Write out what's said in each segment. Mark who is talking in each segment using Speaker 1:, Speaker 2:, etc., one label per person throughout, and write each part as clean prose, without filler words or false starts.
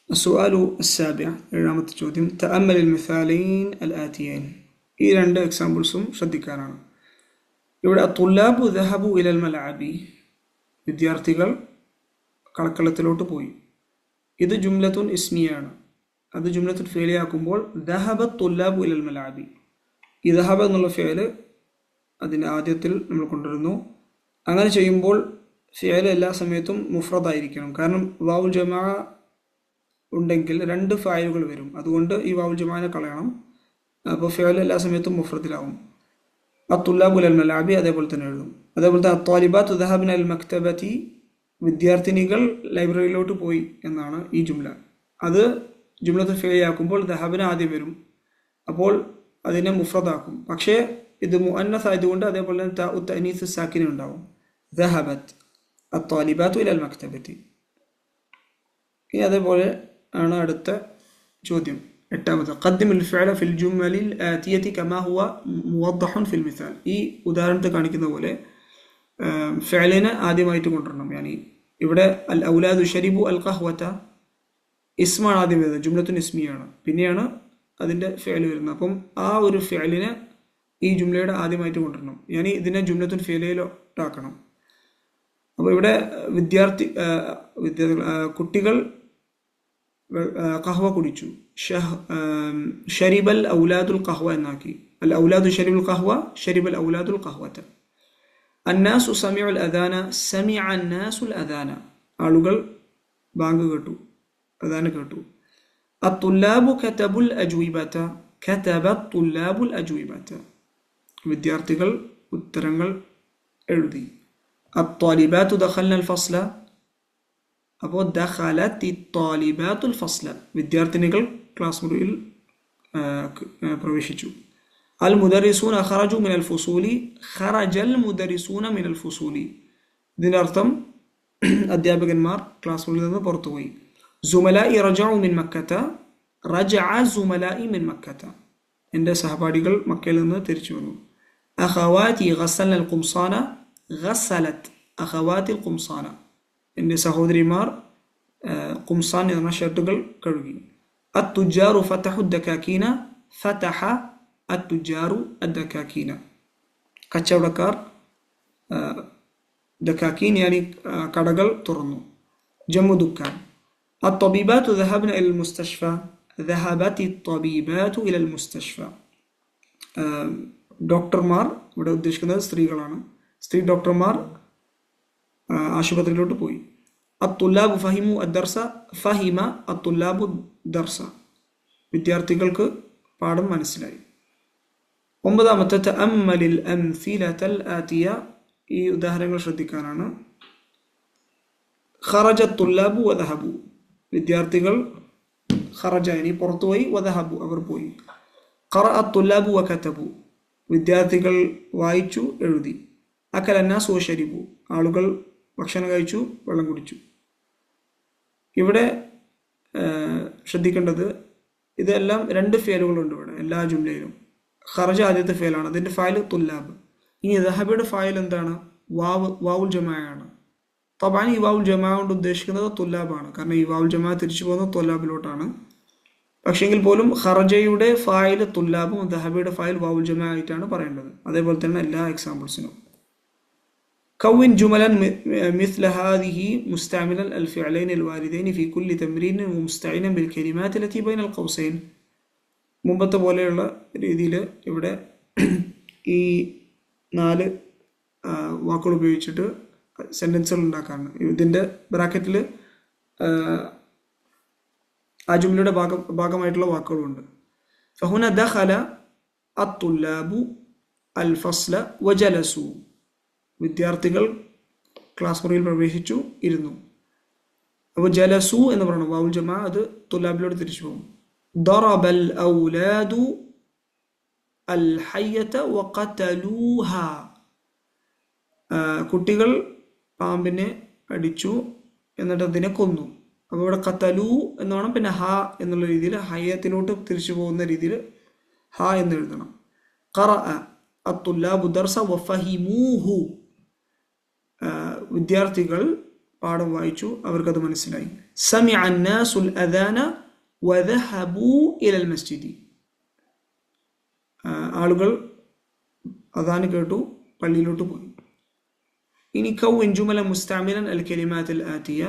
Speaker 1: السؤال السابع ഏഴാമത്തെ ചോദ്യം تأمل المثالين الآتيين ഈ രണ്ട് എക്സാമ്പിൾസും ശ്രദ്ധിക്കാനാണ്. ഇവിടെ الطلاب ذهبوا إلى الملعب വിദ്യാർത്ഥികൾ കളക്കളത്തിലോട്ട് പോയി. ഇത് ജുംലത്തുൻ ഇസ്മിയാണ്. അത് ജുംലത്തുൻ ഫേലിയാക്കുമ്പോൾ ذهب الطلاب إلى الملعب ഈ ذهب എന്നുള്ള ഫേല് അതിൻ്റെ ആദ്യത്തിൽ നമ്മൾ കൊണ്ടുവരുന്നു. അങ്ങനെ ചെയ്യുമ്പോൾ ഫിഅൽ എല്ലാ സമയത്തും മുഫ്രദായിരിക്കണം. കാരണം വാവുൽ ജമാ ഉണ്ടെങ്കിൽ രണ്ട് ഫായിലുകൾ വരും. അതുകൊണ്ട് ഈ വാവുൽ ജമാനെ കളയണം. അപ്പോൾ ഫിഅൽ എല്ലാ സമയത്തും മുഫ്രദിലാവും. അത്തുല്ലാബു ഇലൽ മലാബി അതേപോലെ തന്നെ എഴുതും. അതേപോലെ തന്നെ അത്വാലിബാത്തു ദഹബ്ന അൽ മക്തബതി വിദ്യാർത്ഥിനികൾ ലൈബ്രറിയിലോട്ട് പോയി എന്നാണ് ഈ ജുംല. അത് ജുംലത്ത് ഫിഅലിയാക്കുമ്പോൾ ദഹബിന് ആദ്യം വരും. അപ്പോൾ അതിനെ മുഫ്രദാക്കും. പക്ഷേ ഇത് മുഅന്നസ് ആയതുകൊണ്ട് അതേപോലെ തന്നെ താഉ തഅനീസ് സാക്കിന ഉണ്ടാവും. ദഹബത് അത്വാലിബാത്തു ഇലൽ മക്തബതി. ഇനി അതേപോലെ ആണ് അടുത്ത ചോദ്യം എട്ടാമത്തെ ഖദ്ദിമുൽ ഫിഅല ഫിൽ ജുമലിൽ ആതിയതി കമാ ഹുവ മുവദ്ദഹുൻ ഫിൽ മിസാൽ. ഈ ഉദാഹരണത്തിൽ കാണിക്കുന്ന പോലെ ഫിഅലിനെ ആദ്യമായിട്ട് കൊണ്ടുവരണം. യാനി ഇവിടെ അൽ ഔലാദു ശരിബു അൽ ഖഹ്വത ഇസ്മാണ് ആദ്യം വരുന്നത്, ജുംലത്തുൻ ഇസ്മിയാണ്, പിന്നെയാണ് അതിൻ്റെ ഫിഅൽ വരുന്നത്. അപ്പം ആ ഒരു ഫിഅലിനെ ഈ ജുംലയുടെ ആദ്യമായിട്ട് കൊണ്ടുവരണം. യാനി ഇതിനെ ജുംലത്തുൻ ഫിഅലിലോട്ടാക്കണം. അപ്പോൾ ഇവിടെ കുട്ടികൾ ഖഹ്വ കുടിച്ചു. ഷരിബൽ ഔലാദുൽ ഖഹ്വ എന്നാക്കി. അൽ ഔലാദു ഷരിബുൽ ഖഹ്വ ഷരിബൽ ഔലാദുൽ ഖഹ്വത. അന്നാസു സമിഉൽ അദാന സമിഅ അന്നാസുൽ അദാന. ആളുകൾ ബാങ്ക് കേട്ടു, അദാന കേട്ടു. അത്തുല്ലാബു കതബുൽ അജ്വിബത കതബത് തുല്ലാബുൽ അജ്വിബത. വിദ്യാർത്ഥികൾ ഉത്തരങ്ങൾ എഴുതി. അത്വാലിബാത്തു ദഖൽന അൽ ഫസ്ല. അപ്പോൾ ദഖലത്തി ത്വാലിബാത്തുൽ ഫസ്ല. വിദ്യാർത്ഥിനികൾ ക്ലാസ് മുറിയിൽ പ്രവേശിച്ചു. അൽ മുദരിസൂന ഖറജു മിനൽ ഫുസൂലി ഖറജൽ മുദരിസൂന മിനൽ ഫുസൂലി. ഇതിൻ്റെ അർത്ഥം അധ്യാപകന്മാർ ക്ലാസ് മുറിയിൽ നിന്ന് പുറത്തുപോയി. സുമലായി റജഉ മിൻ മക്കത്ത റജഅ സുമലായി മിൻ മക്കത്ത. എൻ്റെ സഹപാഠികൾ മക്കയിൽ നിന്ന് തിരിച്ചു വന്നു. അഖവാതി ഗസ്സൽന അൽ ഖുംസാന ഗസ്സലത് അഖവാതി അൽ ഖുംസാന. എൻ്റെ സഹോദരിമാർ ഖുംസാൻ എന്ന ഷർട്ടുകൾ കഴുകി. അത്തുജാറു ഫതഹു ദക്കാക്കീന ഫതഹ അത്തുജാറു അദ്ദക്കാക്കീന. കച്ചവടക്കാർ ദക്കാക്കീൻ യാനി കടകൾ തുറന്നു. ജമ്മു ദുക്കാൻ. അത്വബീബാത്തു ദഹബ്ന ഇലൽ മുസ്തഷ്ഫ ദഹബത്തി ത്വബീബാത്തു ഇലൽ മുസ്തഷ്ഫ. ഡോക്ടർമാർ, ഇവിടെ ഉദ്ദേശിക്കുന്നത് സ്ത്രീകളാണ്. സ്ത്രീ ഡോക്ടർമാർ ആശുപത്രിയിലോട്ട് പോയി. അത്തുല്ലാബു ഫഹിമു അദ്ദർസ ഫഹിമ അത്തുല്ലാബു ദർസ. വിദ്യാർത്ഥികൾക്ക് പാഠം മനസ്സിലായി. ഒമ്പതാമത്തെ തഅമ്മലിൽ അംസിലതൽ ആതിയ. ഈ ഉദാഹരണങ്ങൾ ശ്രദ്ധിക്കാനാണ്. ഖറജ തുല്ലാബു വദഹബു. വിദ്യാർത്ഥികൾ ഖറജ ഇനി പുറത്തുപോയി, വദഹബു അവർ പോയി. ഖറഅ തുല്ലാബു വകതബു. വിദ്യാർത്ഥികൾ വായിച്ചു എഴുതി. അക്കല അന്നാസു വശരിബു. ആളുകൾ ഭക്ഷണം കഴിച്ചു, വെള്ളം കുടിച്ചു. ഇവിടെ ശ്രദ്ധിക്കേണ്ടത് ഇതെല്ലാം രണ്ട് ഫേലുകളുണ്ട് ഇവിടെ എല്ലാ ജുംലയിലും. ഖറജ ആദ്യത്തെ ഫേലാണ്, അതിൻ്റെ ഫായിൽ തുല്ലാബ്. ഇനി ദഹബയുടെ ഫായിൽ എന്താണ്? വാവുൽ ജമാഅയാണ്. തബാനി ഈ വാവുൽ ജമാ കൊണ്ട് ഉദ്ദേശിക്കുന്നത് തുല്ലാബാണ്. കാരണം ഈ വാവുൽ ജമാ തിരിച്ചു പോകുന്നത് തുല്ലാബിലോട്ടാണ്. പക്ഷെങ്കിൽ പോലും ഖറജയുടെ ഫായിൽ തുല്ലാബും ദഹബയുടെ ഫായിൽ വാവുൽ ജമാ ആയിട്ടാണ് പറയേണ്ടത്. അതേപോലെ തന്നെ എല്ലാ എക്സാമ്പിൾസിനും. كون جملا مثل هذه مستعملا الفعلين الواردين في كل تمرين ومستعينا بالكلمات التي بين القوسين. മുമ്പത്തെ പോലെയുള്ള രീതിയിൽ ഇവിടെ ഈ 4 വാക്കുകൾ ഉപയോഗിച്ചിട്ട് സെൻറ്റൻസുകൾ ഉണ്ടാക്കാറുണ്ട്. ഇതിൻ്റെ ബ്രാക്കറ്റിൽ ആ ജുംലയുടെ ഭാഗമായിട്ടുള്ള വാക്കുകളുണ്ട്. ഫഹുന ദഖല അത്തുല്ലാബു അൽ ഫസ്ല വജലസു. വിദ്യാർത്ഥികൾ ക്ലാസ് മുറിയിൽ പ്രവേശിച്ചു, ഇരുന്നു. അപ്പോൾ ജലസു എന്ന് പറയണം. വാവുൽ ജമാ അത് തുല്ലാബിലോട്ട് തിരിച്ചു പോകും. ദറബൽ ഔലാദു അൽ ഹയ്യത വഖതലൂഹ. കുട്ടികൾ പാമ്പിനെ അടിച്ചു എന്നിട്ട് അതിനെ കൊന്നു. അപ്പോൾ ഇവിടെ ഖതലു എന്ന് വേണം. പിന്നെ ഹ എന്നുള്ള രീതിയിൽ ഹയ്യത്തിലോട്ട് തിരിച്ചു പോകുന്ന രീതിയിൽ ഹ എന്ന് എഴുതണം. ഖറഅ അത്തുല്ലാബു ദർസ വഫഹിമൂഹു. വിദ്യാർത്ഥികൾ പാഠം വായിച്ചു, അവർക്കത് മനസ്സിലായി. സമിഅ അന്നാസുൽ അദാന വദഹബൂ ഇലൽ മസ്ജിദി. ആളുകൾ അദാൻ കേട്ടു, പള്ളിയിലോട്ട് പോയി. ഇനി കൗൻ ജുമല മുസ്തഅമിലൻ അൽ കലിമാത്തിൽ ആതിയ.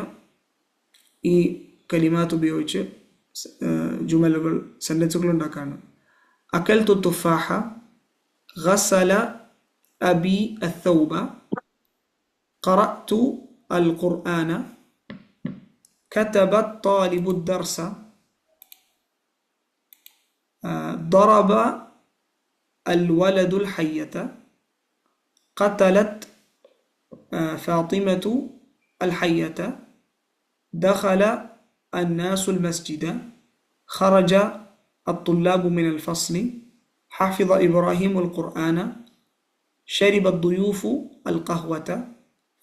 Speaker 1: ഈ കലിമാത്ത് ഉപയോഗിച്ച് ജുമലുകൾ, സെന്റൻസുകൾ ഉണ്ടാക്കാണ്. അകൽതു തുഫാഹ, ഗസല അബി അത്തൗബ, ഖറഅതു അൽ ഖുർആന, കതബ ത്വാലിബു ദർസ, ضرب الولد الحية، قتلت فاطمة الحية، دخل الناس المسجد، خرج الطلاب من الفصل، حفظ إبراهيم القرآن، شرب الضيوف القهوة،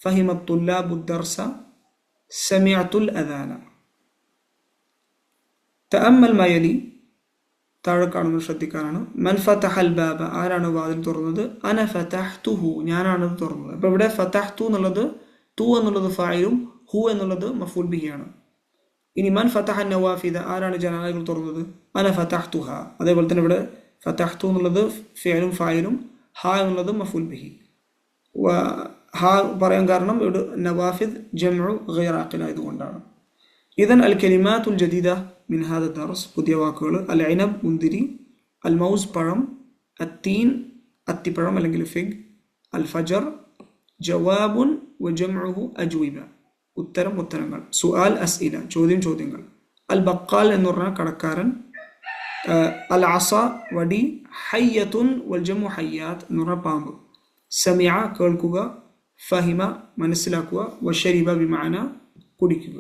Speaker 1: فهم الطلاب الدرس، سمعت الأذان. تأمل ما يلي. താഴെ കാണുന്നത് ശ്രദ്ധിക്കാനാണ്. മൻ ഫതഹൽ ബാബ, ആരാണ് വാതിൽ തുറന്നത്? അന ഫതഹ്തുഹു, ഞാനാണത് തുറന്നത്. അപ്പോൾ ഇവിടെ ഫതഹ്തു എന്നുള്ളത് തു എന്നുള്ളത് ഫായിലും ഹു എന്നുള്ളത് മഫൂൽ ബിഹിയാണ്. ഇനി മൻ ഫതഹ നവാഫിദ, ആരാണ് ജനാലകൾ തുറന്നത്? അന ഫതഹ്തുഹ. അതേപോലെ തന്നെ ഇവിടെ ഫതഹ്തു എന്നുള്ളത് ഫിഅലും ഫായിലും, ഹ എന്നുള്ളത് മഫൂൽ ബിഹി. ഹ പറയാൻ കാരണം ഇവിടെ നവാഫിദ് ജംഉ ഗൈർ ആഖിൽ ആയതുകൊണ്ടാണ്. ഇദൻ അൽ കലിമാത്തുൽ ജദീദ മിൻ ഹാദ ദർസ്, പുതിയ വാക്കുകൾ. അൽ ഇനബ്, മുന്തിരി. അൽ മൗസ്, പഴം. അത്തീൻ, അത്തിപ്പഴം അല്ലെങ്കിൽ ഫിഗ്. അൽ ഫജർ, ജവാബുൻ വജംഉഹു അജ്വിബ, ഉത്തരം, ഉത്തരങ്ങൾ. സുആൽ, അസ്ഇല, ചോദ്യം, ചോദ്യങ്ങൾ. അൽ ബക്കാൽ എന്ന് പറഞ്ഞാൽ കടക്കാരൻ. അൽ അസ, വടി. ഹയ്യത്തുൻ വൽ ജംഉ ഹയ്യാത്ത് എന്ന് പറഞ്ഞാൽ പാമ്പ്. സമിഅ, കേൾക്കുക. ഫഹിമ, മനസ്സിലാക്കുക. വശരിബ ബിമഅന, കുടിക്കുക.